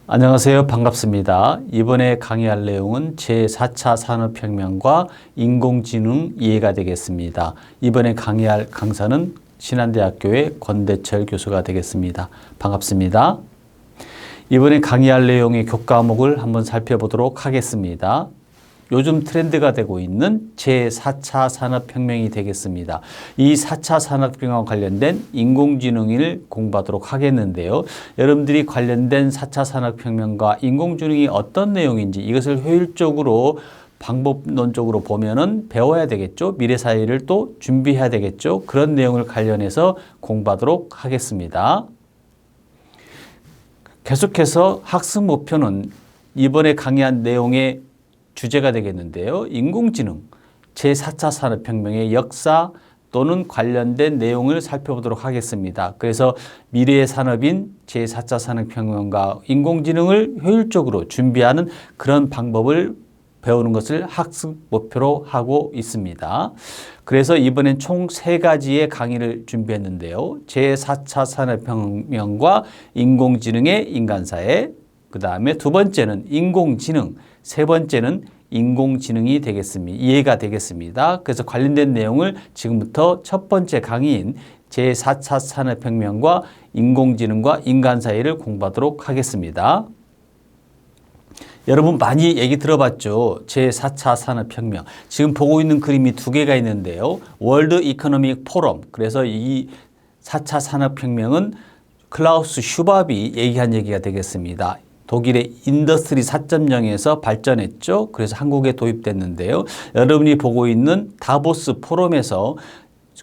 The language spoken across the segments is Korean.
안녕하세요. 반갑습니다. 이번에 강의할 내용은 제4차 산업혁명과 인공지능 이해가 되겠습니다. 이번에 강의할 강사는 신한대학교의 권대철 교수가 되겠습니다. 반갑습니다. 이번에 강의할 내용의 교과목을 한번 살펴보도록 하겠습니다. 요즘 트렌드가 되고 있는 제4차 산업혁명이 되겠습니다. 이 4차 산업혁명과 관련된 인공지능을 공부하도록 하겠는데요. 여러분들이 관련된 4차 산업혁명과 인공지능이 어떤 내용인지 이것을 효율적으로 방법론적으로 보면은 배워야 되겠죠. 미래사회를 또 준비해야 되겠죠. 그런 내용을 관련해서 공부하도록 하겠습니다. 계속해서 학습 목표는 이번에 강의한 내용의 주제가 되겠는데요. 인공지능, 제4차 산업혁명의 역사 또는 관련된 내용을 살펴보도록 하겠습니다. 그래서 미래의 산업인 제4차 산업혁명과 인공지능을 효율적으로 준비하는 그런 방법을 배우는 것을 학습 목표로 하고 있습니다. 그래서 이번엔 총 3가지의 강의를 준비했는데요. 제4차 산업혁명과 인공지능의 인간사회, 그 다음에 2번째는 인공지능, 3번째는 인공지능이 되겠습니다. 이해가 되겠습니다. 그래서 관련된 내용을 지금부터 첫 번째 강의인 제4차 산업혁명과 인공지능과 인간사회를 공부하도록 하겠습니다. 여러분 많이 얘기 들어봤죠? 제4차 산업혁명. 지금 보고 있는 그림이 2개가 있는데요. 월드 이코노믹 포럼. 그래서 이 4차 산업혁명은 클라우스 슈밥이 얘기한 얘기가 되겠습니다. 독일의 인더스트리 4.0에서 발전했죠. 그래서 한국에 도입됐는데요. 여러분이 보고 있는 다보스 포럼에서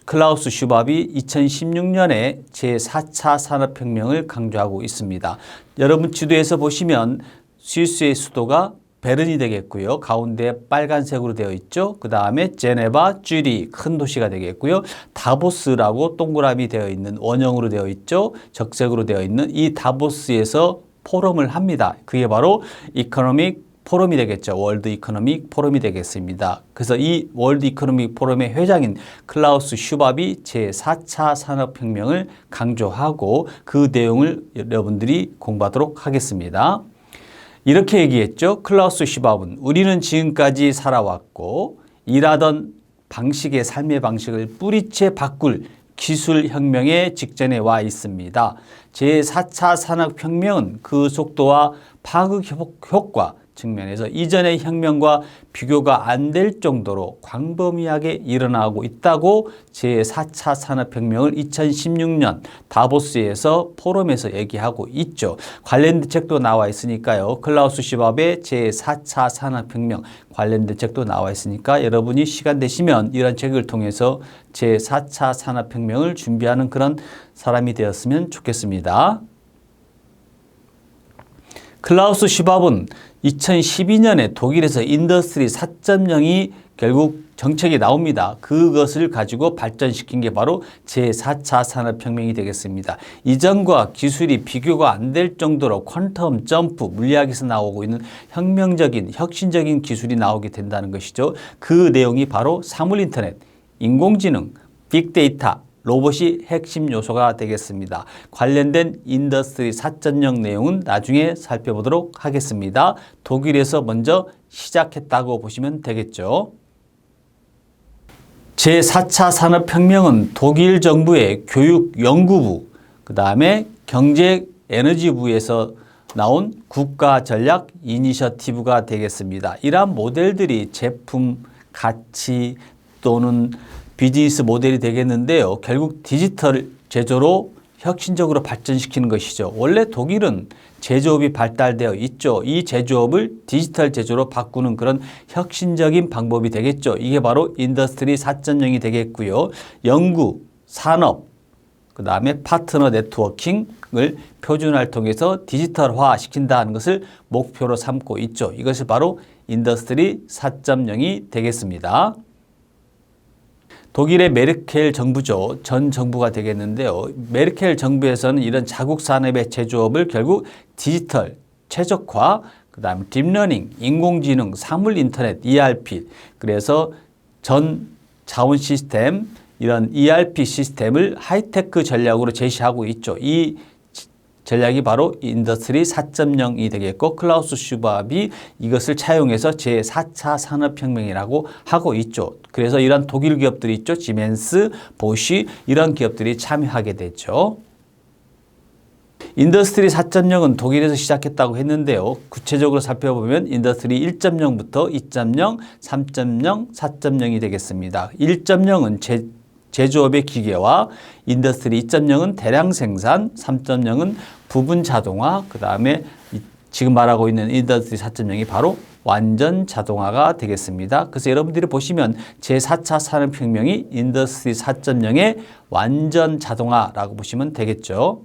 클라우스 슈밥이 2016년에 제4차 산업혁명을 강조하고 있습니다. 여러분 지도에서 보시면 스위스의 수도가 베른이 되겠고요. 가운데 빨간색으로 되어 있죠. 그 다음에 제네바, 쥐리 큰 도시가 되겠고요. 다보스라고 동그라미 되어 있는 원형으로 되어 있죠. 적색으로 되어 있는 이 다보스에서 포럼을 합니다. 그게 바로 이코노믹 포럼이 되겠죠. 월드 이코노믹 포럼이 되겠습니다. 그래서 이 월드 이코노믹 포럼의 회장인 클라우스 슈밥이 제4차 산업혁명을 강조하고 그 내용을 여러분들이 공부하도록 하겠습니다. 이렇게 얘기했죠. 클라우스 슈밥은 우리는 지금까지 살아왔고 일하던 방식의 삶의 방식을 뿌리채 바꿀 기술혁명의 직전에 와 있습니다. 제4차 산업혁명은 그 속도와 파급 효과 측면에서 이전의 혁명과 비교가 안 될 정도로 광범위하게 일어나고 있다고 제4차 산업혁명을 2016년 다보스에서 포럼에서 얘기하고 있죠. 관련된 책도 나와 있으니까요. 클라우스 슈밥의 제4차 산업혁명 관련된 책도 나와 있으니까 여러분이 시간 되시면 이런 책을 통해서 제4차 산업혁명을 준비하는 그런 사람이 되었으면 좋겠습니다. 클라우스 슈밥은 2012년에 독일에서 인더스트리 4.0이 결국 정책이 나옵니다. 그것을 가지고 발전시킨 게 바로 제4차 산업혁명이 되겠습니다. 이전과 기술이 비교가 안 될 정도로 퀀텀 점프, 물리학에서 나오고 있는 혁명적인, 혁신적인 기술이 나오게 된다는 것이죠. 그 내용이 바로 사물인터넷, 인공지능, 빅데이터, 로봇이 핵심 요소가 되겠습니다. 관련된 인더스트리 4.0 내용은 나중에 살펴보도록 하겠습니다. 독일에서 먼저 시작했다고 보시면 되겠죠. 제4차 산업혁명은 독일 정부의 교육연구부, 그 다음에 경제에너지부에서 나온 국가전략 이니셔티브가 되겠습니다. 이러한 모델들이 제품, 가치 또는 비즈니스 모델이 되겠는데요. 결국 디지털 제조로 혁신적으로 발전시키는 것이죠. 원래 독일은 제조업이 발달되어 있죠. 이 제조업을 디지털 제조로 바꾸는 그런 혁신적인 방법이 되겠죠. 이게 바로 인더스트리 4.0이 되겠고요. 연구, 산업, 그 다음에 파트너 네트워킹을 표준화를 통해서 디지털화 시킨다는 것을 목표로 삼고 있죠. 이것이 바로 인더스트리 4.0이 되겠습니다. 독일의 메르켈 정부죠. 전 정부가 되겠는데요. 메르켈 정부에서는 이런 자국 산업의 제조업을 결국 디지털, 최적화, 그 다음에 딥러닝, 인공지능, 사물 인터넷, ERP. 그래서 전 자원 시스템, 이런 ERP 시스템을 하이테크 전략으로 제시하고 있죠. 이 전략이 바로 인더스트리 4.0이 되겠고, 클라우스 슈밥이 이것을 차용해서 제4차 산업혁명이라고 하고 있죠. 그래서 이런 독일 기업들이 있죠. 지멘스, 보쉬 이런 기업들이 참여하게 됐죠. 인더스트리 4.0은 독일에서 시작했다고 했는데요. 구체적으로 살펴보면 인더스트리 1.0부터 2.0, 3.0, 4.0이 되겠습니다. 1.0은 제조업의 기계화, 인더스트리 2.0은 대량 생산, 3.0은 부분 자동화, 그 다음에 지금 말하고 있는 인더스트리 4.0이 바로 완전 자동화가 되겠습니다. 그래서 여러분들이 보시면 제4차 산업혁명이 인더스트리 4.0의 완전 자동화라고 보시면 되겠죠.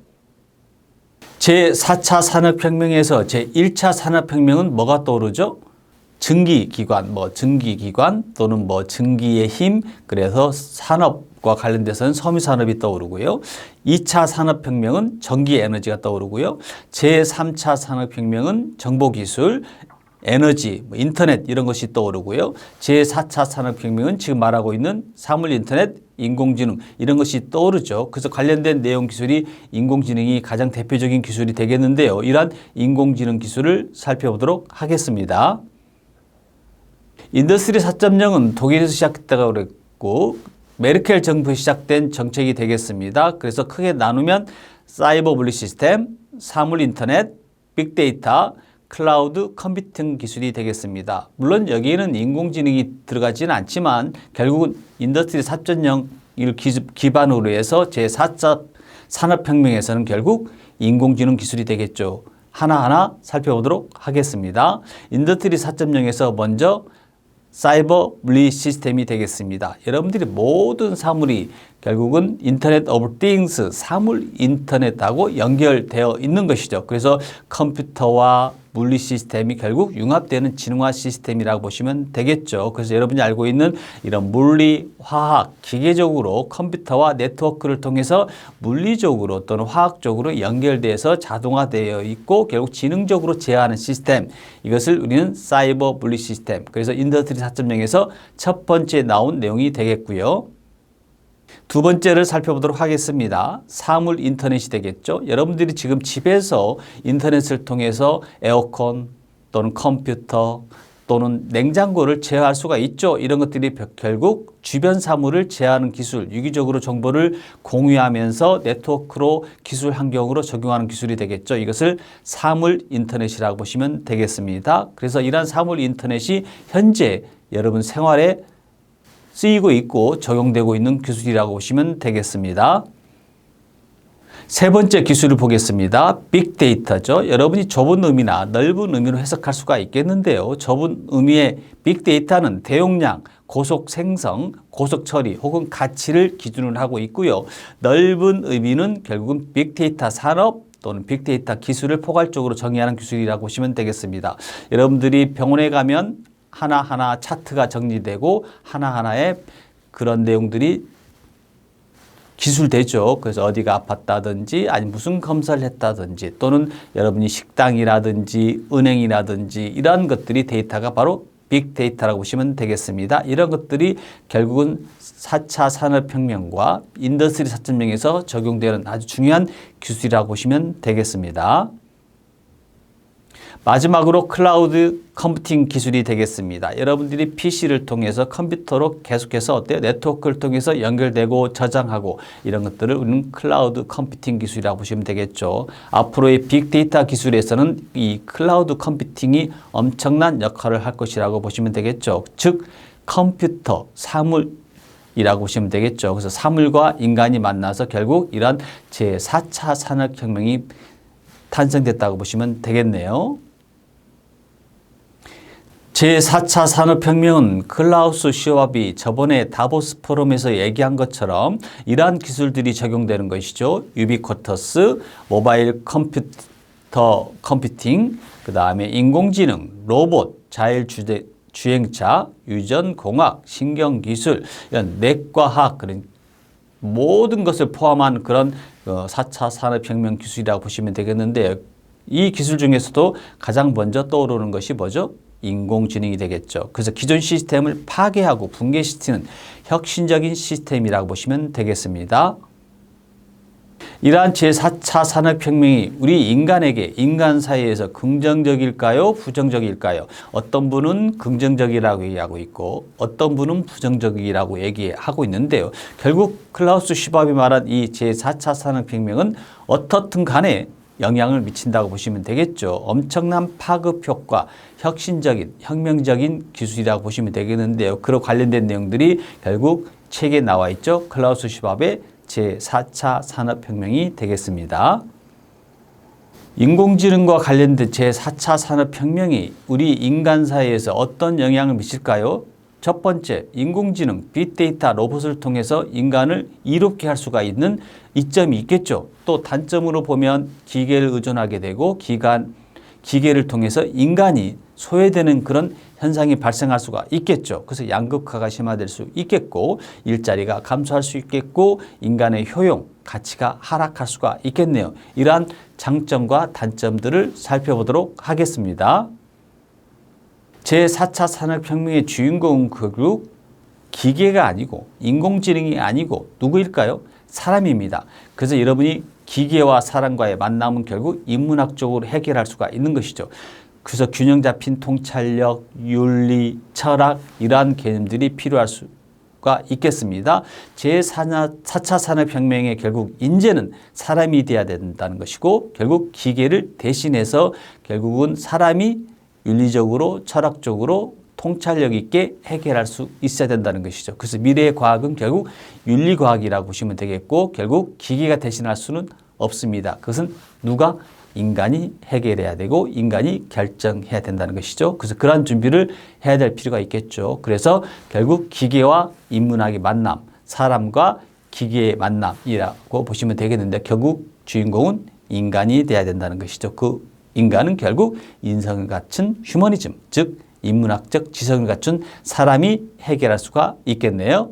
제4차 산업혁명에서 제1차 산업혁명은 뭐가 떠오르죠? 증기기관 또는 증기의 힘, 그래서 산업과 관련돼서는 섬유산업이 떠오르고요. 2차 산업혁명은 전기에너지가 떠오르고요. 제3차 산업혁명은 정보기술, 에너지, 인터넷 이런 것이 떠오르고요. 제4차 산업혁명은 지금 말하고 있는 사물인터넷, 인공지능 이런 것이 떠오르죠. 그래서 관련된 내용 기술이 인공지능이 가장 대표적인 기술이 되겠는데요. 이러한 인공지능 기술을 살펴보도록 하겠습니다. 인더스트리 4.0은 독일에서 시작했다고 그랬고 메르켈 정부에 시작된 정책이 되겠습니다. 그래서 크게 나누면 사이버 분리 시스템, 사물 인터넷, 빅데이터, 클라우드 컴퓨팅 기술이 되겠습니다. 물론 여기에는 인공지능이 들어가지는 않지만 결국은 인더스트리 4.0을 기반으로 해서 제4차 산업혁명에서는 결국 인공지능 기술이 되겠죠. 하나하나 살펴보도록 하겠습니다. 인더스트리 4.0에서 먼저 사이버 분리 시스템이 되겠습니다. 여러분들이 모든 사물이 결국은 인터넷 오브 띵스, 사물 인터넷하고 연결되어 있는 것이죠. 그래서 컴퓨터와 물리 시스템이 결국 융합되는 지능화 시스템이라고 보시면 되겠죠. 그래서 여러분이 알고 있는 이런 물리, 화학, 기계적으로 컴퓨터와 네트워크를 통해서 물리적으로 또는 화학적으로 연결돼서 자동화되어 있고 결국 지능적으로 제어하는 시스템, 이것을 우리는 사이버 분리 시스템, 그래서 인더스트리 4.0에서 첫 번째 나온 내용이 되겠고요. 두 번째를 살펴보도록 하겠습니다. 사물 인터넷이 되겠죠. 여러분들이 지금 집에서 인터넷을 통해서 에어컨 또는 컴퓨터 또는 냉장고를 제어할 수가 있죠. 이런 것들이 결국 주변 사물을 제어하는 기술, 유기적으로 정보를 공유하면서 네트워크로 기술 환경으로 적용하는 기술이 되겠죠. 이것을 사물 인터넷이라고 보시면 되겠습니다. 그래서 이러한 사물 인터넷이 현재 여러분 생활에 쓰이고 있고 적용되고 있는 기술이라고 보시면 되겠습니다. 세 번째 기술을 보겠습니다. 빅데이터죠. 여러분이 좁은 의미나 넓은 의미로 해석할 수가 있겠는데요. 좁은 의미의 빅데이터는 대용량, 고속 생성, 고속 처리 혹은 가치를 기준으로 하고 있고요. 넓은 의미는 결국은 빅데이터 산업 또는 빅데이터 기술을 포괄적으로 정의하는 기술이라고 보시면 되겠습니다. 여러분들이 병원에 가면 하나하나 차트가 정리되고 하나하나의 그런 내용들이 기술되죠. 그래서 어디가 아팠다든지 아니 무슨 검사를 했다든지 또는 여러분이 식당이라든지 은행이라든지 이러한 것들이 데이터가 바로 빅데이터라고 보시면 되겠습니다. 이런 것들이 결국은 4차 산업혁명과 인더스트리 4.0에서 적용되는 아주 중요한 기술이라고 보시면 되겠습니다. 마지막으로 클라우드 컴퓨팅 기술이 되겠습니다. 여러분들이 PC를 통해서 컴퓨터로 계속해서 어때요? 네트워크를 통해서 연결되고 저장하고 이런 것들을 우리는 클라우드 컴퓨팅 기술이라고 보시면 되겠죠. 앞으로의 빅데이터 기술에서는 이 클라우드 컴퓨팅이 엄청난 역할을 할 것이라고 보시면 되겠죠. 즉 컴퓨터, 사물이라고 보시면 되겠죠. 그래서 사물과 인간이 만나서 결국 이런 제4차 산업혁명이 탄생됐다고 보시면 되겠네요. 제4차 산업혁명은 클라우스 슈왑이 저번에 다보스 포럼에서 얘기한 것처럼 이러한 기술들이 적용되는 것이죠. 유비쿼터스, 모바일 컴퓨터 컴퓨팅, 그 다음에 인공지능, 로봇, 자율주행차, 유전공학, 신경기술, 이런 내과학 그런 모든 것을 포함한 그런 4차 산업혁명 기술이라고 보시면 되겠는데 이 기술 중에서도 가장 먼저 떠오르는 것이 뭐죠? 인공지능이 되겠죠. 그래서 기존 시스템을 파괴하고 붕괴시키는 혁신적인 시스템이라고 보시면 되겠습니다. 이러한 제4차 산업혁명이 우리 인간에게, 인간 사이에서 긍정적일까요? 부정적일까요? 어떤 분은 긍정적이라고 얘기하고 있고 어떤 분은 부정적이라고 얘기하고 있는데요. 결국 클라우스 슈밥이 말한 이 제4차 산업혁명은 어떻든 간에 영향을 미친다고 보시면 되겠죠. 엄청난 파급 효과, 혁신적인, 혁명적인 기술이라고 보시면 되겠는데요. 그로 관련된 내용들이 결국 책에 나와 있죠. 클라우스 슈밥의 제4차 산업혁명이 되겠습니다. 인공지능과 관련된 제4차 산업혁명이 우리 인간 사회에서 어떤 영향을 미칠까요? 첫 번째, 인공지능, 빅데이터, 로봇을 통해서 인간을 이롭게 할 수가 있는 이점이 있겠죠. 또 단점으로 보면 기계를 의존하게 되고 기계를 통해서 인간이 소외되는 그런 현상이 발생할 수가 있겠죠. 그래서 양극화가 심화될 수 있겠고 일자리가 감소할 수 있겠고 인간의 효용, 가치가 하락할 수가 있겠네요. 이러한 장점과 단점들을 살펴보도록 하겠습니다. 제4차 산업혁명의 주인공은 결국 기계가 아니고 인공지능이 아니고 누구일까요? 사람입니다. 그래서 여러분이 기계와 사람과의 만남은 결국 인문학적으로 해결할 수가 있는 것이죠. 그래서 균형 잡힌 통찰력, 윤리, 철학 이러한 개념들이 필요할 수가 있겠습니다. 제4차 산업혁명의 결국 인재는 사람이 돼야 된다는 것이고 결국 기계를 대신해서 결국은 사람이 윤리적으로 철학적으로 통찰력 있게 해결할 수 있어야 된다는 것이죠. 그래서 미래의 과학은 결국 윤리과학이라고 보시면 되겠고 결국 기계가 대신할 수는 없습니다. 그것은 누가? 인간이 해결해야 되고 인간이 결정해야 된다는 것이죠. 그래서 그러한 준비를 해야 될 필요가 있겠죠. 그래서 결국 기계와 인문학의 만남, 사람과 기계의 만남이라고 보시면 되겠는데 결국 주인공은 인간이 돼야 된다는 것이죠. 그 인간은 결국 인성을 갖춘 휴머니즘, 즉 인문학적 지성을 갖춘 사람이 해결할 수가 있겠네요.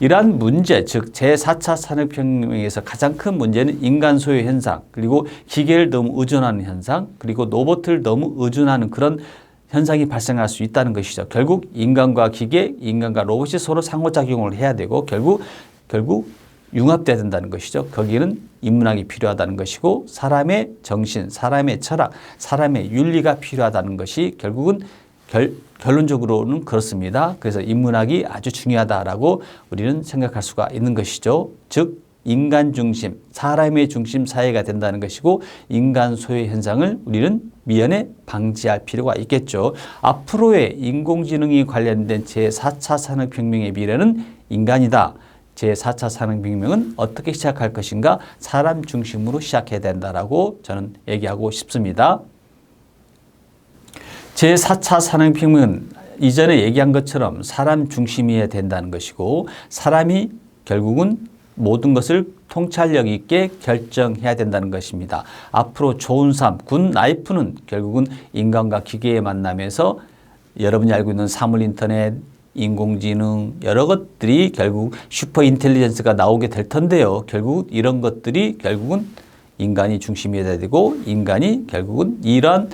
이러한 문제, 즉 제4차 산업혁명에서 가장 큰 문제는 인간 소유 현상, 그리고 기계를 너무 의존하는 현상, 그리고 로봇을 너무 의존하는 그런 현상이 발생할 수 있다는 것이죠. 결국 인간과 기계, 인간과 로봇이 서로 상호작용을 해야 되고 결국 융합돼야 된다는 것이죠. 거기에는 인문학이 필요하다는 것이고 사람의 정신, 사람의 철학, 사람의 윤리가 필요하다는 것이 결국은 결론적으로는 그렇습니다. 그래서 인문학이 아주 중요하다라고 우리는 생각할 수가 있는 것이죠. 즉 인간 중심, 사람의 중심 사회가 된다는 것이고 인간 소외 현상을 우리는 미연에 방지할 필요가 있겠죠. 앞으로의 인공지능이 관련된 제4차 산업혁명의 미래는 인간이다. 제4차 산업혁명은 어떻게 시작할 것인가? 사람 중심으로 시작해야 된다라고 저는 얘기하고 싶습니다. 제4차 산업혁명은 이전에 얘기한 것처럼 사람 중심이어야 된다는 것이고 사람이 결국은 모든 것을 통찰력 있게 결정해야 된다는 것입니다. 앞으로 좋은 삶, 굿 라이프는 결국은 인간과 기계의 만남에서 여러분이 알고 있는 사물인터넷, 인공지능 여러 것들이 결국 슈퍼 인텔리전스가 나오게 될 텐데요. 결국 이런 것들이 결국은 인간이 중심이어야 되고 인간이 결국은 이런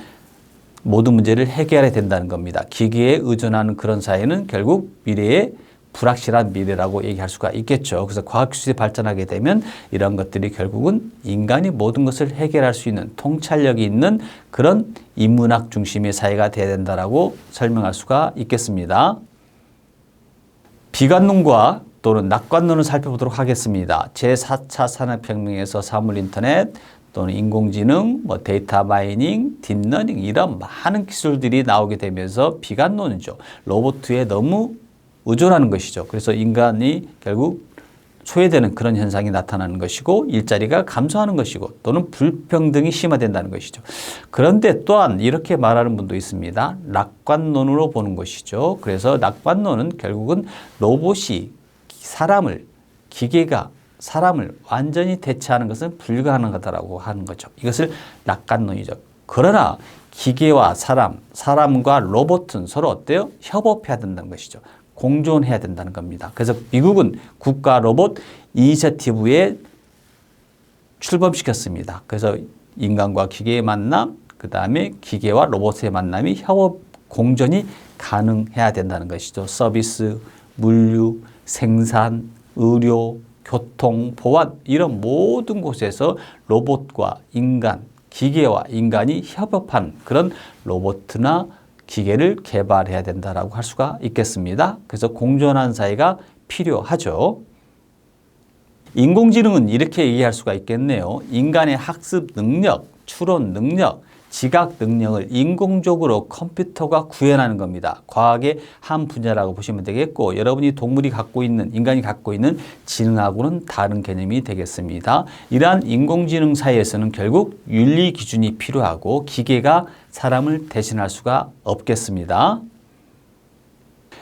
모든 문제를 해결해야 된다는 겁니다. 기계에 의존하는 그런 사회는 결국 미래의 불확실한 미래라고 얘기할 수가 있겠죠. 그래서 과학기술이 발전하게 되면 이런 것들이 결국은 인간이 모든 것을 해결할 수 있는 통찰력이 있는 그런 인문학 중심의 사회가 돼야 된다라고 설명할 수가 있겠습니다. 비관론과 또는 낙관론을 살펴보도록 하겠습니다. 제4차 산업혁명에서 사물인터넷 또는 인공지능, 데이터 마이닝, 딥러닝 이런 많은 기술들이 나오게 되면서 비관론이죠. 로봇에 너무 의존하는 것이죠. 그래서 인간이 결국 소외되는 그런 현상이 나타나는 것이고 일자리가 감소하는 것이고 또는 불평등이 심화된다는 것이죠. 그런데 또한 이렇게 말하는 분도 있습니다. 낙관론으로 보는 것이죠. 그래서 낙관론은 결국은 로봇이 기계가 사람을 완전히 대체하는 것은 불가능하다고 하는 거죠. 이것을 낙관론이죠. 그러나 기계와 사람과 로봇은 서로 어때요? 협업해야 된다는 것이죠. 공존해야 된다는 겁니다. 그래서 미국은 국가 로봇 이니셔티브에 출범시켰습니다. 그래서 인간과 기계의 만남, 그 다음에 기계와 로봇의 만남이 협업 공존이 가능해야 된다는 것이죠. 서비스, 물류, 생산, 의료, 교통, 보안 이런 모든 곳에서 로봇과 인간, 기계와 인간이 협업한 그런 로봇이나 기계를 개발해야 된다라고 할 수가 있겠습니다. 그래서 공존한 사회가 필요하죠. 인공지능은 이렇게 얘기할 수가 있겠네요. 인간의 학습 능력, 추론 능력, 지각 능력을 인공적으로 컴퓨터가 구현하는 겁니다. 과학의 한 분야라고 보시면 되겠고, 여러분이 동물이 갖고 있는, 인간이 갖고 있는 지능하고는 다른 개념이 되겠습니다. 이러한 인공지능 사이에서는 결국 윤리 기준이 필요하고 기계가 사람을 대신할 수가 없겠습니다.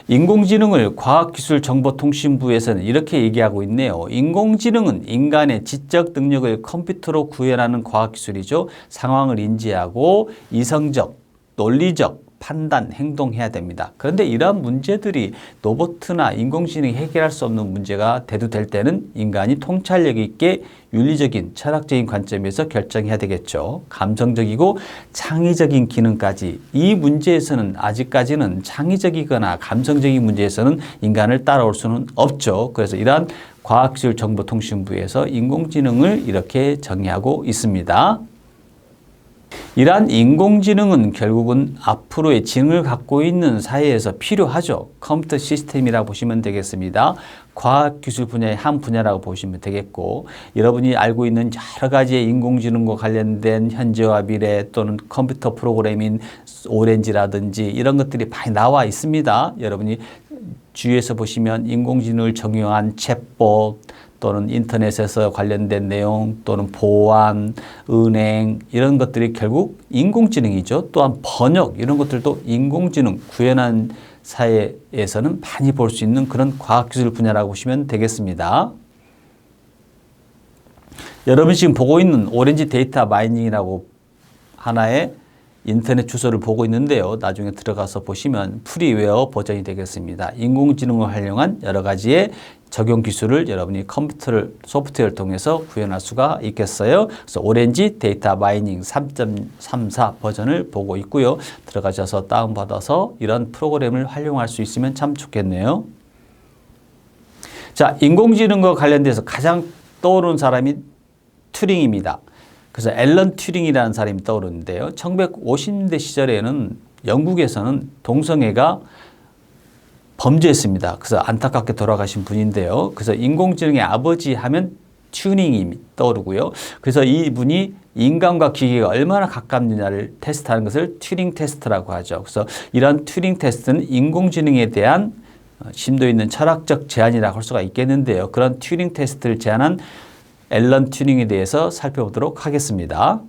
인공지능을 과학기술정보통신부에서는 이렇게 얘기하고 있네요. 인공지능은 인간의 지적 능력을 컴퓨터로 구현하는 과학기술이죠. 상황을 인지하고 이성적, 논리적 판단, 행동해야 됩니다. 그런데 이러한 문제들이 로봇이나 인공지능이 해결할 수 없는 문제가 대두될 때는 인간이 통찰력 있게 윤리적인 철학적인 관점에서 결정해야 되겠죠. 감성적이고 창의적인 기능까지 이 문제에서는 아직까지는 창의적이거나 감성적인 문제에서는 인간을 따라올 수는 없죠. 그래서 이러한 과학기술정보통신부에서 인공지능을 이렇게 정의하고 있습니다. 이러한 인공지능은 결국은 앞으로의 지능을 갖고 있는 사회에서 필요하죠. 컴퓨터 시스템이라고 보시면 되겠습니다. 과학기술 분야의 한 분야라고 보시면 되겠고, 여러분이 알고 있는 여러 가지의 인공지능과 관련된 현재와 미래 또는 컴퓨터 프로그래밍 오렌지라든지 이런 것들이 많이 나와 있습니다. 여러분이 주위에서 보시면 인공지능을 적용한 챗봇 또는 인터넷에서 관련된 내용 또는 보안, 은행 이런 것들이 결국 인공지능이죠. 또한 번역 이런 것들도 인공지능 구현한 사회에서는 많이 볼 수 있는 그런 과학기술 분야라고 보시면 되겠습니다. 여러분이 지금 보고 있는 오렌지 데이터 마이닝이라고 하나의 인터넷 주소를 보고 있는데요. 나중에 들어가서 보시면 프리웨어 버전이 되겠습니다. 인공지능을 활용한 여러 가지의 적용 기술을 여러분이 컴퓨터를 소프트웨어를 통해서 구현할 수가 있겠어요. 그래서 오렌지 데이터 마이닝 3.34 버전을 보고 있고요. 들어가셔서 다운받아서 이런 프로그램을 활용할 수 있으면 참 좋겠네요. 자, 인공지능과 관련돼서 가장 떠오르는 사람이 튜링입니다. 그래서 앨런 튜링이라는 사람이 떠오르는데요. 1950년대 시절에는 영국에서는 동성애가 범죄했습니다. 그래서 안타깝게 돌아가신 분인데요. 그래서 인공지능의 아버지 하면 튜링이 떠오르고요. 그래서 이분이 인간과 기계가 얼마나 가깝느냐를 테스트하는 것을 튜링 테스트라고 하죠. 그래서 이런 튜링 테스트는 인공지능에 대한 심도 있는 철학적 제안이라고 할 수가 있겠는데요. 그런 튜링 테스트를 제안한 앨런 튜링에 대해서 살펴보도록 하겠습니다.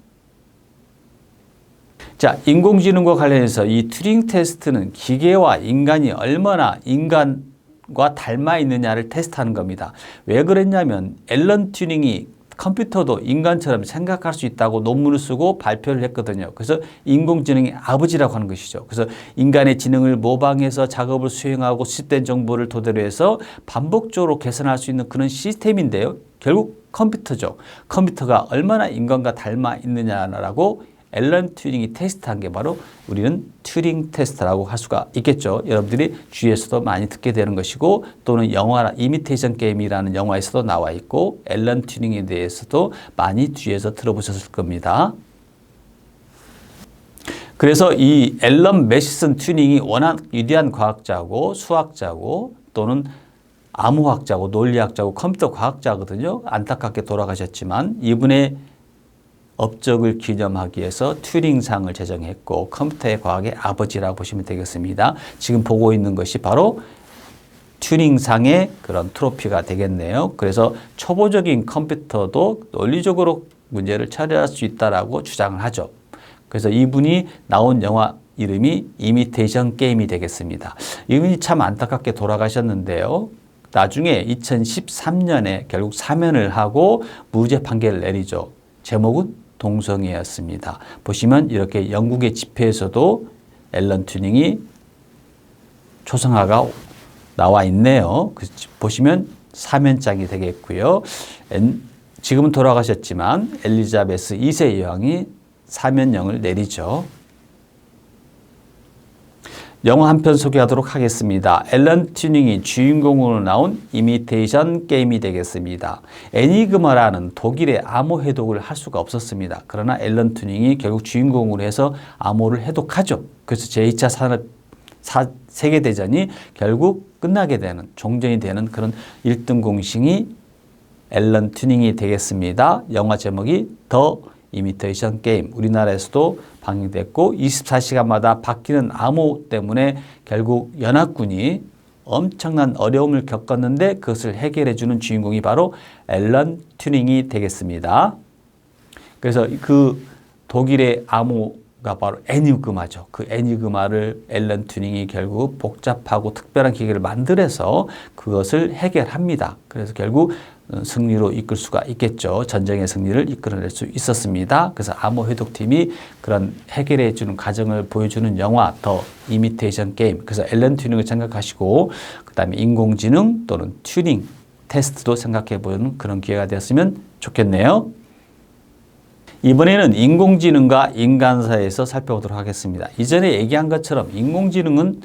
자, 인공지능과 관련해서 이 튜링 테스트는 기계와 인간이 얼마나 인간과 닮아 있느냐를 테스트하는 겁니다. 왜 그랬냐면 앨런 튜링이 컴퓨터도 인간처럼 생각할 수 있다고 논문을 쓰고 발표를 했거든요. 그래서 인공지능의 아버지라고 하는 것이죠. 그래서 인간의 지능을 모방해서 작업을 수행하고 수집된 정보를 토대로 해서 반복적으로 개선할 수 있는 그런 시스템인데요. 결국 컴퓨터죠. 컴퓨터가 얼마나 인간과 닮아 있느냐라고 앨런 튜링이 테스트한 게 바로 우리는 튜링 테스트라고 할 수가 있겠죠. 여러분들이 주위에서도 많이 듣게 되는 것이고 또는 영화 이미테이션 게임이라는 영화에서도 나와 있고 앨런 튜링에 대해서도 많이 뒤에서 들어보셨을 겁니다. 그래서 이 앨런 매시슨 튜링이 워낙 위대한 과학자고 수학자고 또는 암호학자고 논리학자고 컴퓨터 과학자거든요. 안타깝게 돌아가셨지만 이분의 업적을 기념하기 위해서 튜링상을 제정했고 컴퓨터의 과학의 아버지라고 보시면 되겠습니다. 지금 보고 있는 것이 바로 튜링상의 그런 트로피가 되겠네요. 그래서 초보적인 컴퓨터도 논리적으로 문제를 처리할 수 있다라고 주장을 하죠. 그래서 이분이 나온 영화 이름이 이미테이션 게임이 되겠습니다. 이분이 참 안타깝게 돌아가셨는데요. 나중에 2013년에 결국 사면을 하고 무죄 판결을 내리죠. 제목은 동성애였습니다. 보시면 이렇게 영국의 집회에서도 앨런 튜링이 초상화가 나와 있네요. 보시면 사면장이 되겠고요. 지금은 돌아가셨지만 엘리자베스 2세 여왕이 사면령을 내리죠. 영화 한 편 소개하도록 하겠습니다. 앨런 튜닝이 주인공으로 나온 이미테이션 게임이 되겠습니다. 애니그마라는 독일의 암호 해독을 할 수가 없었습니다. 그러나 앨런 튜닝이 결국 주인공으로 해서 암호를 해독하죠. 그래서 제2차 세계대전이 결국 끝나게 되는, 종전이 되는 그런 1등 공신이 앨런 튜닝이 되겠습니다. 영화 제목이 더 이미테이션 게임. 우리나라에서도 방영됐고 24시간마다 바뀌는 암호 때문에 결국 연합군이 엄청난 어려움을 겪었는데 그것을 해결해 주는 주인공이 바로 앨런 튜닝이 되겠습니다. 그래서 그 독일의 암호가 바로 애니그마죠. 그 애니그마를 앨런 튜닝이 결국 복잡하고 특별한 기계를 만들어서 그것을 해결합니다. 그래서 결국 승리로 이끌 수가 있겠죠. 전쟁의 승리를 이끌어낼 수 있었습니다. 그래서 암호 해독팀이 그런 해결해 주는 과정을 보여주는 영화 더 이미테이션 게임. 그래서 앨런 튜닝을 생각하시고 그다음에 인공지능 또는 튜닝 테스트도 생각해 보는 그런 기회가 되었으면 좋겠네요. 이번에는 인공지능과 인간 사이에서 살펴보도록 하겠습니다. 이전에 얘기한 것처럼 인공지능은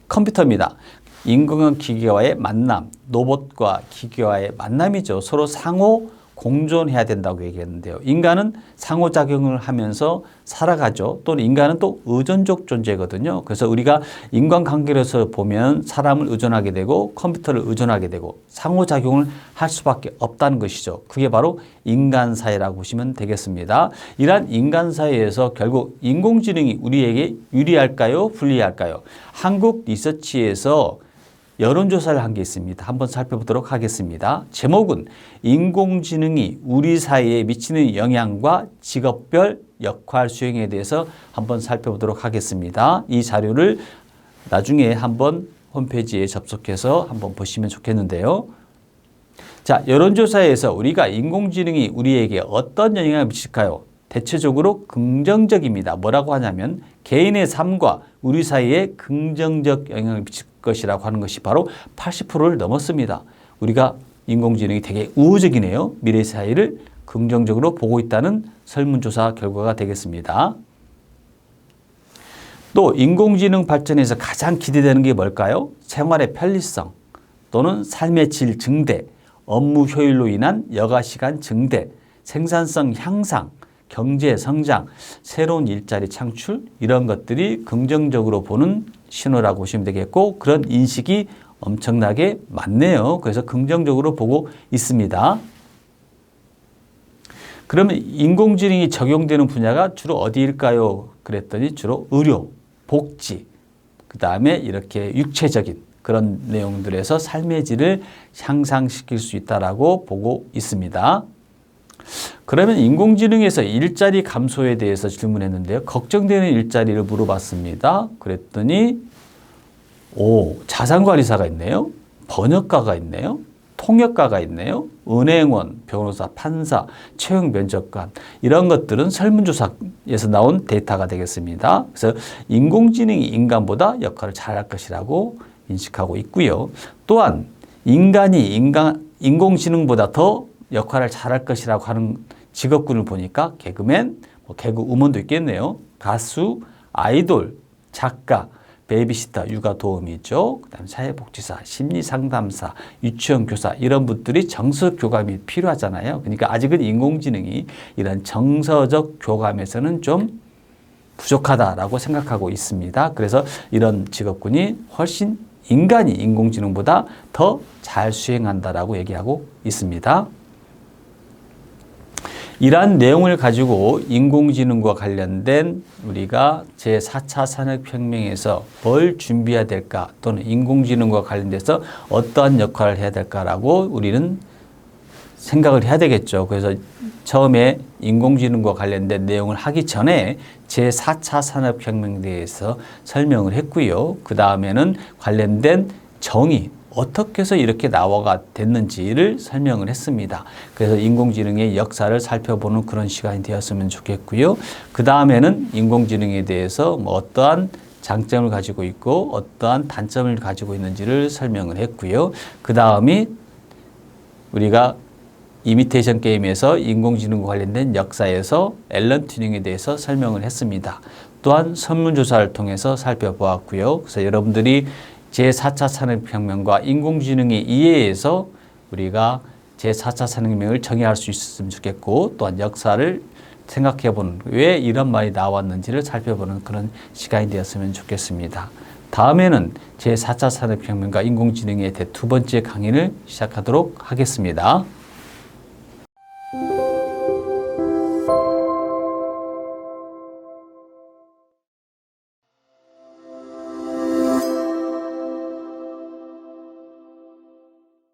컴퓨터입니다. 인공은 기계와의 만남, 로봇과 기계와의 만남이죠. 서로 상호 공존해야 된다고 얘기했는데요. 인간은 상호작용을 하면서 살아가죠. 또는 인간은 또 의존적 존재거든요. 그래서 우리가 인간관계로서 보면 사람을 의존하게 되고 컴퓨터를 의존하게 되고 상호작용을 할 수밖에 없다는 것이죠. 그게 바로 인간사회라고 보시면 되겠습니다. 이러한 인간사회에서 결국 인공지능이 우리에게 유리할까요? 불리할까요? 한국 리서치에서 여론조사를 한 게 있습니다. 한번 살펴보도록 하겠습니다. 제목은 인공지능이 우리 사회에 미치는 영향과 직업별 역할 수행에 대해서 한번 살펴보도록 하겠습니다. 이 자료를 나중에 한번 홈페이지에 접속해서 한번 보시면 좋겠는데요. 자, 여론조사에서 우리가 인공지능이 우리에게 어떤 영향을 미칠까요? 대체적으로 긍정적입니다. 뭐라고 하냐면 개인의 삶과 우리 사이에 긍정적 영향을 미칠 것이라고 하는 것이 바로 80%를 넘었습니다. 우리가 인공지능이 되게 우호적이네요. 미래 사회를 긍정적으로 보고 있다는 설문조사 결과가 되겠습니다. 또 인공지능 발전에서 가장 기대되는 게 뭘까요? 생활의 편리성 또는 삶의 질 증대, 업무 효율로 인한 여가시간 증대, 생산성 향상, 경제 성장, 새로운 일자리 창출 이런 것들이 긍정적으로 보는 신호라고 보시면 되겠고 그런 인식이 엄청나게 많네요. 그래서 긍정적으로 보고 있습니다. 그러면 인공지능이 적용되는 분야가 주로 어디일까요? 그랬더니 주로 의료, 복지, 그 다음에 이렇게 육체적인 그런 내용들에서 삶의 질을 향상시킬 수 있다라고 보고 있습니다. 그러면 인공지능에서 일자리 감소에 대해서 질문했는데요. 걱정되는 일자리를 물어봤습니다. 그랬더니 자산관리사가 있네요. 번역가가 있네요. 통역가가 있네요. 은행원, 변호사, 판사, 채용면접관 이런 것들은 설문조사에서 나온 데이터가 되겠습니다. 그래서 인공지능이 인간보다 역할을 잘할 것이라고 인식하고 있고요. 또한 인간이 인공지능보다 더 역할을 잘할 것이라고 하는 직업군을 보니까 개그맨, 개그우먼도 있겠네요. 가수, 아이돌, 작가, 베이비시터, 육아 도우미 있죠. 그다음에 사회복지사, 심리상담사, 유치원 교사 이런 분들이 정서적 교감이 필요하잖아요. 그러니까 아직은 인공지능이 이런 정서적 교감에서는 좀 부족하다라고 생각하고 있습니다. 그래서 이런 직업군이 훨씬 인간이 인공지능보다 더 잘 수행한다라고 얘기하고 있습니다. 이러한 내용을 가지고 인공지능과 관련된 우리가 제4차 산업혁명에서 뭘 준비해야 될까 또는 인공지능과 관련돼서 어떠한 역할을 해야 될까라고 우리는 생각을 해야 되겠죠. 그래서 처음에 인공지능과 관련된 내용을 하기 전에 제4차 산업혁명에 대해서 설명을 했고요. 그 다음에는 관련된 정의, 어떻게 해서 이렇게 나와가 됐는지를 설명을 했습니다. 그래서 인공지능의 역사를 살펴보는 그런 시간이 되었으면 좋겠고요. 그 다음에는 인공지능에 대해서 어떠한 장점을 가지고 있고 어떠한 단점을 가지고 있는지를 설명을 했고요. 그 다음이 우리가 이미테이션 게임에서 인공지능과 관련된 역사에서 앨런 튜링에 대해서 설명을 했습니다. 또한 설문조사를 통해서 살펴보았고요. 그래서 여러분들이 제4차 산업혁명과 인공지능의 이해에서 우리가 제4차 산업혁명을 정의할 수 있었으면 좋겠고, 또한 역사를 생각해보는, 왜 이런 말이 나왔는지를 살펴보는 그런 시간이 되었으면 좋겠습니다. 다음에는 제4차 산업혁명과 인공지능에 대해 두 번째 강의를 시작하도록 하겠습니다.